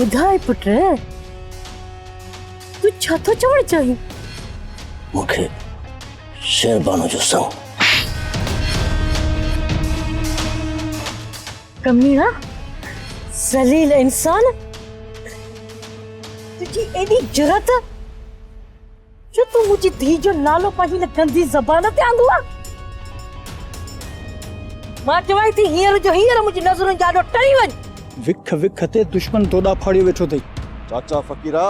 ॿुधाए पुट, तू छा थो चवण चाहीं? मूंखे शेरबानो जो संग कमीना, ज़लील इंसान, तुझी एडी जुरत जो तू मुझी धी जो नालो पंहिंजी न गंदी ज़बान ते आंदो आ। मां चवाई थी हींअर जो हींअर मुझी नज़रुनि जाॾो टणी वञ। विख विख ते दुश्मन तोड़ा फाड़ियो वेठो थई। चाचा फ़कीरा,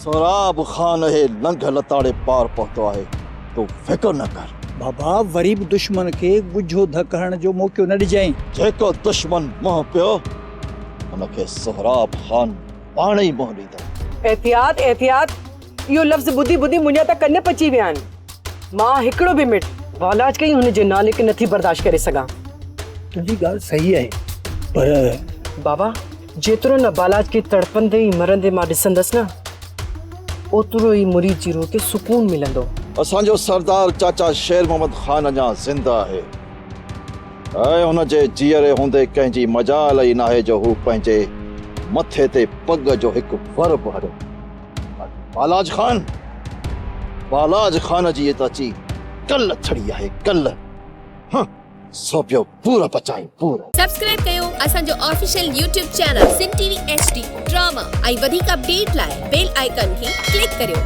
सोराब खान है लंघ लताड़े पार पहुतो आहे, तो फिक्र न कर। बाबा वरी भी दुश्मन के गुझो धक हरण जो मौको न ॾिजाई। जेको दुश्मन मोह पियो उनखे सोहराब खान पाण ई मोह ॾींदो। एहतियात एहतियात, इहो लफ़्ज़ ॿुधी ॿुधी मुंहिंजा त कन पची विया आहिनि। मां हिकिड़ो बि मिंट बालाज कई हुन जे नाले खे नथी बर्दाश्त करे सघां। तुंहिंजी ॻाल्हि सही आहे, पर बाबा जेतिरो न बालाज खे तड़पंदे ई मरंदे मां ॾिसंदसि न, ओतिरो ई मुरीद जी रूह खे सुकून मिलंदो। असांजो सरदार चाचा शेर मोहम्मद खान अञा ज़िंदा आहे ऐं हुन जे जीअरे हूंदे कंहिंजी मजाल ई नाहे जो हू पंहिंजे मथे ते पग जो हिकु वर बि हड़े। बालाज खान जी ये ताची कल छड़ी आहे कल। सो पियो पूरा पचाई पूरा। सब्सक्राइब कयो असांजो ऑफिशियल YouTube चैनल सिन टीवी HD ड्रामा ऐं वधीक अपडेट लाइ बेल आइकन खे क्लिक करियो।